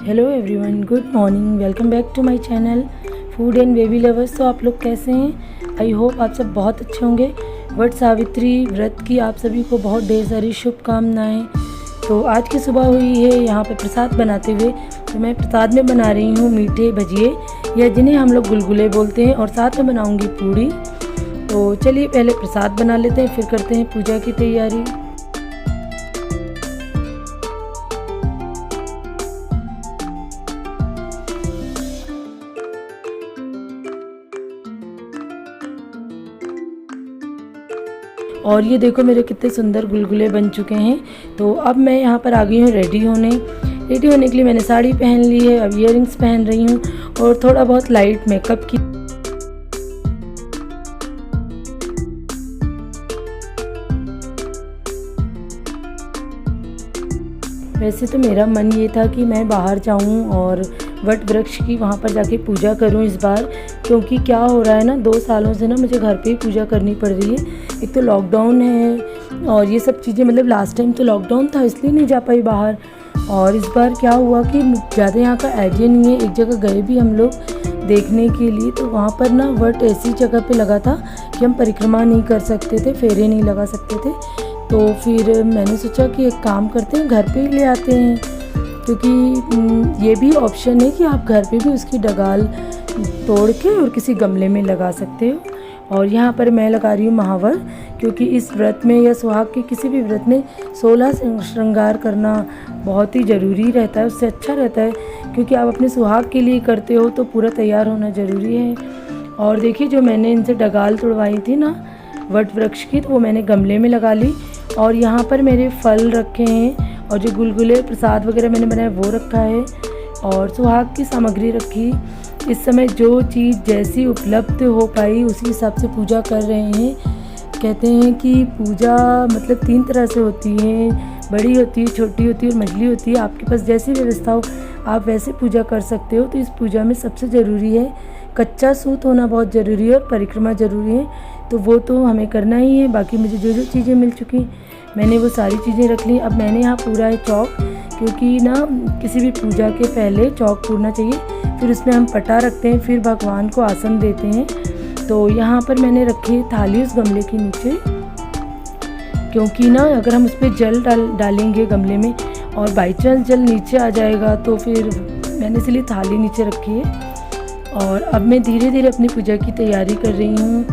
Hello everyone, good morning. Welcome back to my channel food and baby lovers. तो आप लोग कैसे हैं? आई होप आप सब बहुत अच्छे होंगे। वट सावित्री व्रत की आप सभी को बहुत ढेर सारी शुभकामनाएं। तो आज की सुबह हुई है यहाँ पे प्रसाद बनाते हुए। तो मैं प्रसाद में बना रही हूँ मीठे भजिए, या जिन्हें हम लोग गुलगुले बोलते हैं, और साथ में बनाऊँगी पूड़ी। तो चलिए पहले प्रसाद बना लेते हैं, फिर करते हैं पूजा की तैयारी। और ये देखो मेरे कितने सुंदर गुलगुले बन चुके हैं। तो अब मैं यहाँ पर आ गई हूँ रेडी होने के लिए। मैंने साड़ी पहन ली है, अब इयररिंग्स पहन रही हूँ और थोड़ा बहुत लाइट मेकअप की। वैसे तो मेरा मन ये था कि मैं बाहर जाऊं और वट वृक्ष की वहाँ पर जाके पूजा करूं इस बार, क्योंकि क्या हो रहा है ना, 2 सालों से ना मुझे घर पे ही पूजा करनी पड़ रही है। एक तो लॉकडाउन है और ये सब चीज़ें, मतलब लास्ट टाइम तो लॉकडाउन था इसलिए नहीं जा पाई बाहर। और इस बार क्या हुआ कि ज़्यादा यहाँ का आइडिया नहीं है। एक जगह गए भी हम लोग देखने के लिए, तो वहाँ पर ना वट ऐसी जगह पे लगा था कि हम परिक्रमा नहीं कर सकते थे, फेरे नहीं लगा सकते थे। तो फिर मैंने सोचा कि एक काम करते हैं, घर पे ही ले आते हैं, क्योंकि ये भी ऑप्शन है कि आप घर पे भी उसकी डगाल तोड़ के और किसी गमले में लगा सकते हो। और यहाँ पर मैं लगा रही हूँ महावर, क्योंकि इस व्रत में या सुहाग के किसी भी व्रत में 16 श्रृंगार करना बहुत ही ज़रूरी रहता है। उससे अच्छा रहता है, क्योंकि आप अपने सुहाग के लिए करते हो तो पूरा तैयार होना ज़रूरी है। और देखिए जो मैंने इनसे डगाल तोड़वाई थी ना वट वृक्ष की, तो वो मैंने गमले में लगा ली। और यहाँ पर मेरे फल रखे हैं और जो गुलगुले प्रसाद वगैरह मैंने बनाया वो रखा है, और सुहाग की सामग्री रखी। इस समय जो चीज़ जैसी उपलब्ध हो पाई उसी हिसाब से पूजा कर रहे हैं। कहते हैं कि पूजा मतलब 3 तरह से होती है, बड़ी होती है, छोटी होती है और मझली होती है। आपके पास जैसी व्यवस्था हो आप वैसे पूजा कर सकते हो। तो इस पूजा में सबसे ज़रूरी है कच्चा सूत होना, बहुत ज़रूरी है, और परिक्रमा ज़रूरी है। तो वो तो हमें करना ही है। बाकी मुझे जो जो चीज़ें मिल चुकी मैंने वो सारी चीज़ें रख ली। अब मैंने यहाँ पूरा है चौक, क्योंकि ना किसी भी पूजा के पहले चौक पूरना चाहिए। फिर उसमें हम पटा रखते हैं, फिर भगवान को आसन देते हैं। तो यहाँ पर मैंने रखी थाली उस गमले के नीचे, क्योंकि ना अगर हम उस पर जल डालेंगे गमले में और बाई चांस जल नीचे आ जाएगा, तो फिर मैंने इसलिए थाली नीचे रखी है। और अब मैं धीरे धीरे अपनी पूजा की तैयारी कर रही हूँ,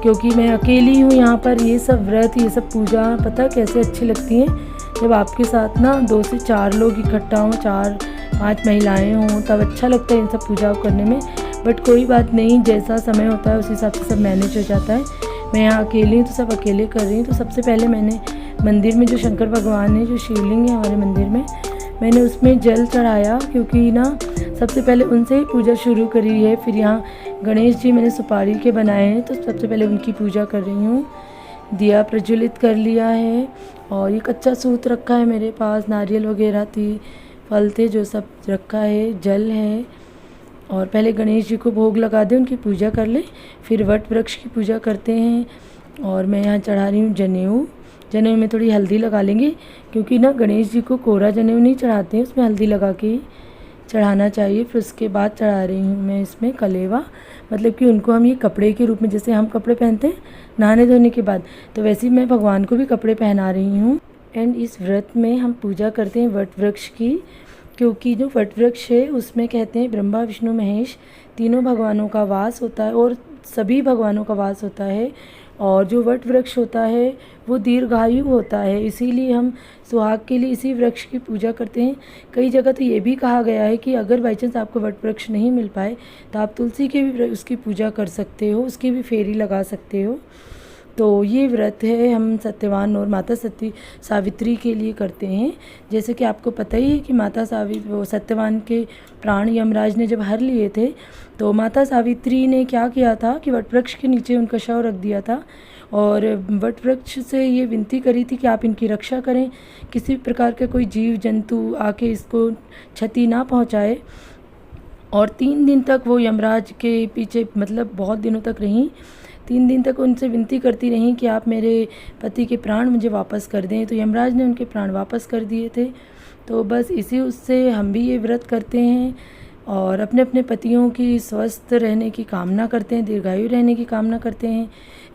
क्योंकि मैं अकेली हूँ यहाँ पर। ये सब व्रत, ये सब पूजा पता कैसे अच्छी लगती हैं जब आपके साथ ना 2 से 4 लोग इकट्ठा हों, 4-5 महिलाएं हों, तब अच्छा लगता है इन सब पूजा करने में। बट कोई बात नहीं, जैसा समय होता है उस हिसाब से सब मैनेज हो जाता है। मैं यहाँ अकेली हूँ तो सब अकेले कर रही हूँ। तो सबसे पहले मैंने मंदिर में जो शंकर भगवान है, जो शिवलिंग है हमारे मंदिर में, मैंने उसमें जल चढ़ाया, क्योंकि ना सबसे पहले उनसे ही पूजा शुरू करी है। फिर यहाँ गणेश जी मैंने सुपारी के बनाए हैं, तो सबसे पहले उनकी पूजा कर रही हूँ। दिया प्रज्वलित कर लिया है, और ये कच्चा सूत रखा है मेरे पास, नारियल वगैरह थी, फल थे, जो सब रखा है, जल है। और पहले गणेश जी को भोग लगा दें, उनकी पूजा कर ले, फिर वट वृक्ष की पूजा करते हैं। और मैं यहाँ चढ़ा रही हूँ जनेऊ। जनेऊ में थोड़ी हल्दी लगा लेंगे, क्योंकि ना गणेश जी को कोरा जनेऊ नहीं चढ़ाते हैं, उसमें हल्दी लगा के ही चढ़ाना चाहिए। फिर उसके बाद चढ़ा रही हूँ मैं इसमें कलेवा, मतलब कि उनको हम ये कपड़े के रूप में, जैसे हम कपड़े पहनते हैं नहाने धोने के बाद, तो वैसे ही मैं भगवान को भी कपड़े पहना रही हूँ। एंड इस व्रत में हम पूजा करते हैं वट वृक्ष की, क्योंकि जो वट वृक्ष है उसमें कहते हैं ब्रह्मा विष्णु महेश तीनों भगवानों का वास होता है, और सभी भगवानों का वास होता है। और जो वट वृक्ष होता है वो दीर्घायु होता है, इसीलिए हम सुहाग के लिए इसी वृक्ष की पूजा करते हैं। कई जगह तो ये भी कहा गया है कि अगर बाई चांस आपको वट वृक्ष नहीं मिल पाए तो आप तुलसी के भी उसकी पूजा कर सकते हो, उसकी भी फेरी लगा सकते हो। तो ये व्रत है हम सत्यवान और माता सावित्री के लिए करते हैं। जैसे कि आपको पता ही है कि माता सत्यवान के प्राण यमराज ने जब हर लिए थे, तो माता सावित्री ने क्या किया था कि वट वृक्ष के नीचे उनका शव रख दिया था, और वट वृक्ष से ये विनती करी थी कि आप इनकी रक्षा करें, किसी प्रकार का कोई जीव जंतु आके इसको क्षति ना पहुँचाए। और 3 दिन तक वो यमराज के पीछे, मतलब बहुत दिनों तक रहीं, 3 दिन तक उनसे विनती करती रहीं कि आप मेरे पति के प्राण मुझे वापस कर दें। तो यमराज ने उनके प्राण वापस कर दिए थे। तो बस इसी उससे हम भी ये व्रत करते हैं और अपने अपने पतियों की स्वस्थ रहने की कामना करते हैं, दीर्घायु रहने की कामना करते हैं।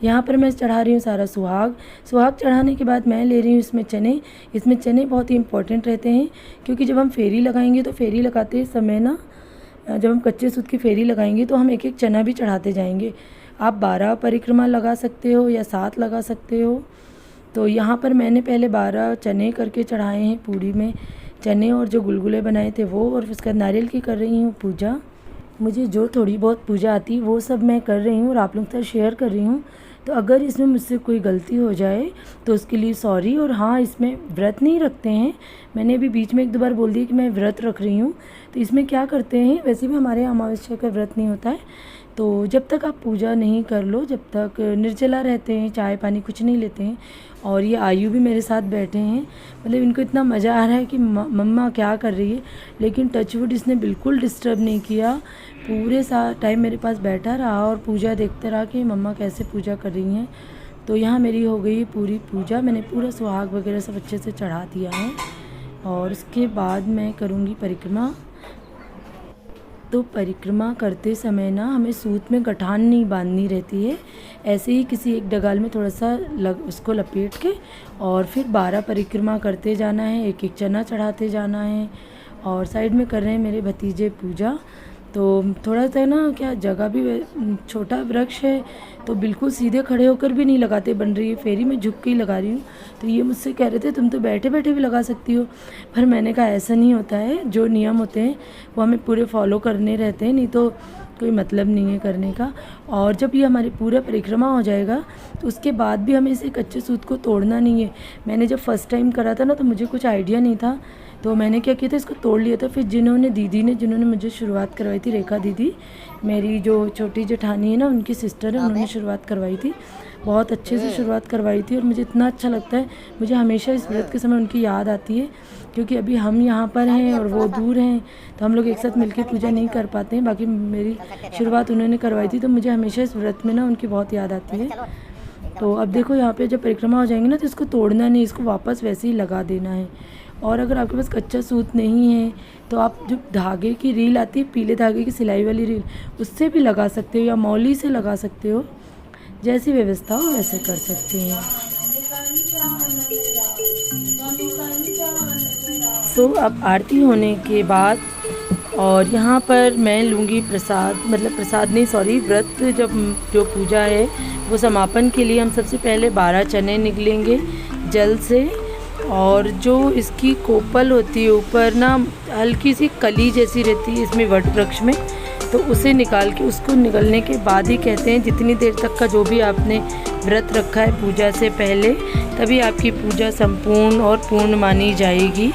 यहाँ पर मैं चढ़ा रही हूँ सारा सुहाग। सुहाग चढ़ाने के बाद मैं ले रही हूँ इसमें चने। इसमें चने बहुत ही इम्पोर्टेंट रहते हैं, क्योंकि जब हम फेरी लगाएंगे तो फेरी लगाते समय ना, जब हम कच्चे सूत की फेरी लगाएंगे तो हम एक एक चना भी चढ़ाते जाएंगे। आप 12 परिक्रमा लगा सकते हो या 7 लगा सकते हो। तो यहाँ पर मैंने पहले 12 चने करके चढ़ाए हैं पूड़ी में, चने और जो गुलगुले बनाए थे वो, और उसका नारियल की कर रही हूँ पूजा। मुझे जो थोड़ी बहुत पूजा आती वो सब मैं कर रही हूँ और आप लोगों के साथ शेयर कर रही हूँ। तो अगर इसमें मुझसे कोई गलती हो जाए तो उसके लिए सॉरी। और हाँ, इसमें व्रत नहीं रखते हैं, मैंने अभी बीच में 1-2 बार बोल दिया कि मैं व्रत रख रही हूँ। तो इसमें क्या करते हैं, वैसे भी हमारे यहाँ अमावस्या का व्रत नहीं होता है, तो जब तक आप पूजा नहीं कर लो, जब तक निर्जला रहते हैं, चाय पानी कुछ नहीं लेते हैं। और ये आयु भी मेरे साथ बैठे हैं, मतलब इनको इतना मज़ा आ रहा है कि मम्मा क्या कर रही है, लेकिन टचवुड इसने बिल्कुल डिस्टर्ब नहीं किया। पूरे टाइम मेरे पास बैठा रहा और पूजा देखता रहा कि मम्मा कैसे पूजा कर रही हैं। तो यहाँ मेरी हो गई पूरी पूजा, मैंने पूरा सुहाग वगैरह सब अच्छे से चढ़ा दिया है। और उसके बाद मैं करूँगी परिक्रमा। तो परिक्रमा करते समय ना हमें सूत में गठान नहीं बांधनी रहती है, ऐसे ही किसी एक डगाल में थोड़ा सा उसको लपेट के और फिर 12 परिक्रमा करते जाना है, एक एक चना चढ़ाते जाना है। और साइड में कर रहे हैं मेरे भतीजे पूजा। तो थोड़ा सा ना क्या जगह भी छोटा वृक्ष है, तो बिल्कुल सीधे खड़े होकर भी नहीं लगाते बन रही है, फेरी में झुक के ही लगा रही हूँ। तो ये मुझसे कह रहे थे तुम तो बैठे बैठे भी लगा सकती हो, पर मैंने कहा ऐसा नहीं होता है, जो नियम होते हैं वो हमें पूरे फॉलो करने रहते हैं, नहीं तो कोई मतलब नहीं है करने का। और जब ये हमारी पूरा परिक्रमा हो जाएगा तो उसके बाद भी हमें इसे कच्चे सूत को तोड़ना नहीं है। मैंने जब फर्स्ट टाइम करा था ना, तो मुझे कुछ आइडिया नहीं था, तो मैंने क्या किया था, इसको तोड़ लिया था। फिर जिन्होंने मुझे शुरुआत करवाई थी, रेखा दीदी, मेरी जो छोटी जेठानी है ना, उनकी सिस्टर है, उन्होंने शुरुआत करवाई थी, बहुत अच्छे से शुरुआत करवाई थी। और मुझे इतना अच्छा लगता है, मुझे हमेशा इस व्रत के समय उनकी याद आती है, क्योंकि अभी हम यहाँ पर हैं और वो दूर हैं, तो हम लोग एक साथ मिलकर पूजा नहीं कर पाते हैं। बाकी मेरी शुरुआत उन्होंने करवाई थी, तो मुझे हमेशा इस व्रत में ना उनकी बहुत याद आती है। तो अब देखो यहाँ पे जब परिक्रमा हो जाएंगे ना, तो इसको तोड़ना नहीं, इसको वापस वैसे ही लगा देना है। और अगर आपके पास कच्चा सूत नहीं है तो आप जो धागे की रील आती है, पीले धागे की सिलाई वाली रील, उससे भी लगा सकते हो या मौली से लगा सकते हो, जैसी व्यवस्था हो वैसे कर सकते हैं। सो अब आरती होने के बाद और यहाँ पर मैं लूँगी प्रसाद, मतलब प्रसाद नहीं सॉरी, व्रत जब जो पूजा है वो समापन के लिए हम सबसे पहले 12 चने निकलेंगे जल से, और जो इसकी कोपल होती है ऊपर ना हल्की सी कली जैसी रहती है इसमें वट वृक्ष में, तो उसे निकाल के, उसको निकलने के बाद ही कहते हैं जितनी देर तक का जो भी आपने व्रत रखा है पूजा से पहले, तभी आपकी पूजा संपूर्ण और पूर्ण मानी जाएगी।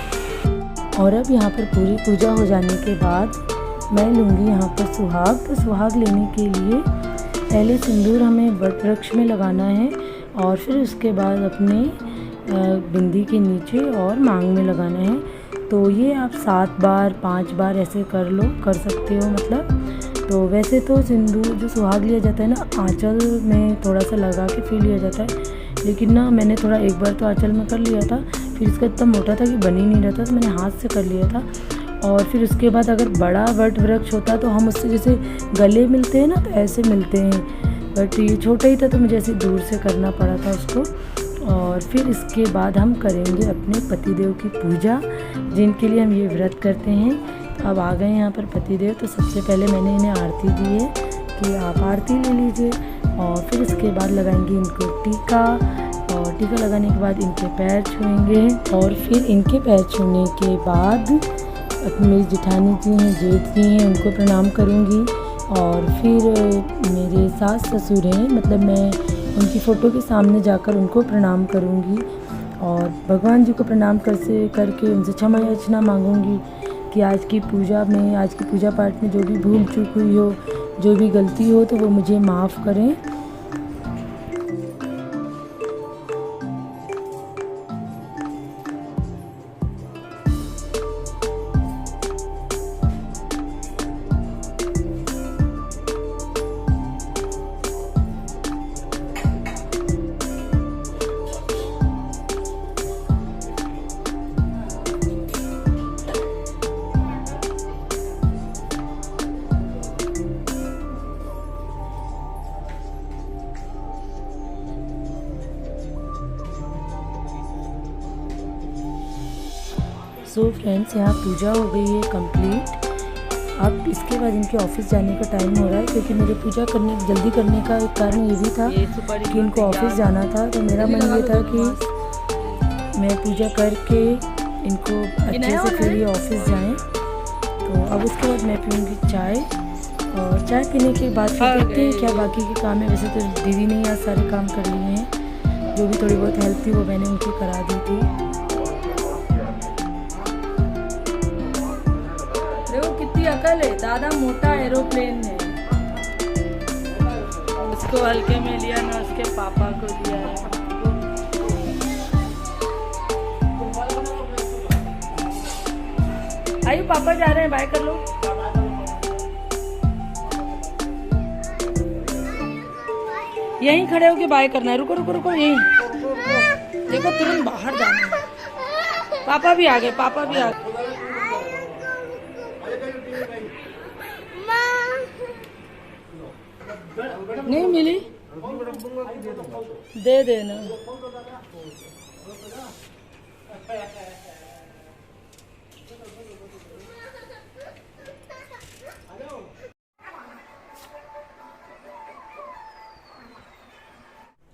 और अब यहाँ पर पूरी पूजा हो जाने के बाद मैं लूँगी यहाँ पर सुहाग। तो सुहाग लेने के लिए पहले सिंदूर हमें वट वृक्ष में लगाना है और फिर उसके बाद अपने बिंदी के नीचे और मांग में लगाना है। तो ये आप 7 बार 5 बार ऐसे कर सकते हो मतलब। तो वैसे तो सिंदूर जो सुहाग लिया जाता है ना, आंचल में थोड़ा सा लगा के फिर लिया जाता है, लेकिन ना मैंने थोड़ा एक बार तो आंचल में कर लिया था, फिर इसका इतना मोटा था कि बन ही नहीं रहा था, तो मैंने हाथ से कर लिया था। और फिर उसके बाद अगर बड़ा वट वृक्ष होता तो हम उससे जैसे गले मिलते हैं ना, तो ऐसे मिलते हैं, बट ये छोटा ही था तो मुझे ऐसे दूर से करना पड़ा था उसको। और फिर इसके बाद हम करेंगे अपने पतिदेव की पूजा, जिनके लिए हम ये व्रत करते हैं। अब आ गए यहाँ पर पतिदेव, तो सबसे पहले मैंने इन्हें आरती दी है कि आप आरती ले लीजिए, और फिर इसके बाद लगाएंगे इनको टीका, और टीका लगाने के बाद इनके पैर छुएंगे, और फिर इनके पैर छूने के बाद मेरी जेठानी जी हैं, जेठ जी हैं, उनको प्रणाम करूँगी। और फिर मेरे सास ससुर हैं, मतलब मैं उनकी फ़ोटो के सामने जाकर उनको प्रणाम करूँगी, और भगवान जी को प्रणाम करके उनसे क्षमा याचना मांगूँगी कि आज की पूजा पाठ में जो भी भूल चूक हुई हो, जो भी गलती हो, तो वो मुझे माफ़ करें। सो फ्रेंड्स, यहाँ पूजा हो गई है कंप्लीट। अब इसके बाद इनके ऑफिस जाने का टाइम हो रहा है, क्योंकि मेरे पूजा करने जल्दी करने का एक कारण ये भी था कि इनको ऑफिस जाना था। तो मेरा मन ये था कि मैं पूजा करके इनको अच्छे से फिर ये ऑफिस जाएं। तो अब उसके बाद मैं पीऊँगी चाय, और चाय पीने के बाद फिर देखते हैं क्या बाकी के काम है। वैसे तो दीदी ने आज सारे काम कर लिए हैं, जो भी थोड़ी बहुत हेल्प थी वो मैंने उनकी करा दी थी। कितनी अकल है, दादा मोटा एरोप्लेन है, उसको हल्के में लिया ना, उसके पापा को दिया है। आइए पापा जा रहे हैं, बाय कर लो। यहीं खड़े होके बाय करना है। रुको रुको रुको, यहीं देखो, तुरंत बाहर जाना है। पापा भी आ गए, पापा भी आ गए। नहीं मिली, दे देना।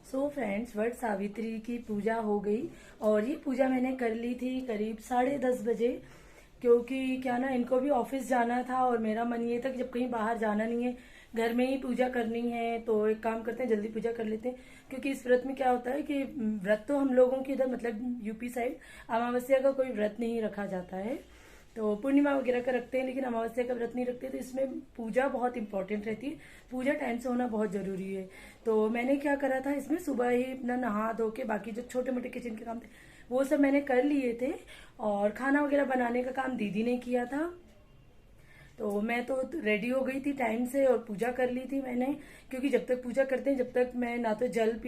सो फ्रेंड्स, वट सावित्री की पूजा हो गई, और ये पूजा मैंने कर ली थी करीब 10:30 बजे, क्योंकि क्या ना, इनको भी ऑफिस जाना था और मेरा मन ये था कि जब कहीं बाहर जाना नहीं है, घर में ही पूजा करनी है, तो एक काम करते हैं, जल्दी पूजा कर लेते हैं। क्योंकि इस व्रत में क्या होता है कि व्रत तो हम लोगों के इधर मतलब यूपी साइड अमावस्या का कोई व्रत नहीं रखा जाता है, तो पूर्णिमा वगैरह का रखते हैं, लेकिन अमावस्या का व्रत नहीं रखते। तो इसमें पूजा बहुत इंपॉर्टेंट रहती है, पूजा टाइम से होना बहुत जरूरी है। तो मैंने क्या करा था, इसमें सुबह ही अपना नहा धो के बाकी जो छोटे मोटे किचन के काम थे वो सब मैंने कर लिए थे, और खाना वगैरह बनाने का काम दीदी ने किया था। तो मैं तो रेडी हो गई थी टाइम से और पूजा कर ली थी मैंने, क्योंकि जब तक पूजा करते हैं, जब तक मैं ना तो जल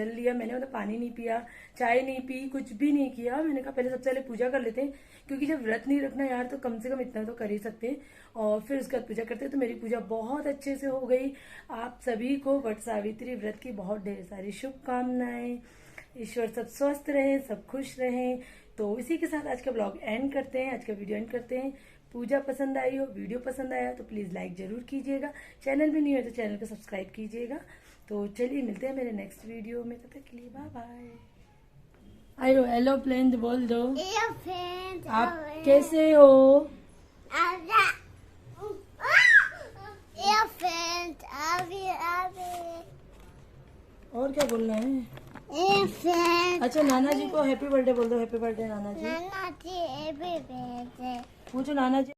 लिया मैंने, मतलब पानी नहीं पिया, चाय नहीं पी, कुछ भी नहीं किया। मैंने कहा पहले सबसे पहले पूजा कर लेते हैं, क्योंकि जब व्रत नहीं रखना यार तो कम से कम इतना तो कर ही सकते हैं, और फिर उसके बाद पूजा करते हैं। तो मेरी पूजा बहुत अच्छे से हो गई। आप सभी को वट सावित्री व्रत की बहुत ढेर सारी शुभकामनाएं। ईश्वर सब स्वस्थ रहें, सब खुश रहें। तो इसी के साथ आज का ब्लॉग एंड करते हैं, आज का वीडियो एंड करते हैं। पूजा पसंद आई हो, वीडियो पसंद आया तो प्लीज़ लाइक जरूर कीजिएगा। चैनल भी नहीं है तो चैनल को सब्सक्राइब कीजिएगा। तो चलिए मिलते हैं मेरे नेक्स्ट वीडियो में, तब तक के लिए बाय बाय। आयो एरोप्लेन बोल दो। आप कैसे हो? और क्या बोलना है? अच्छा, नाना जी को हैप्पी बर्थडे बोल दो। हैप्पी बर्थडे नाना जी। नाना जी हैप्पी बर्थडे। पूछो नाना जी।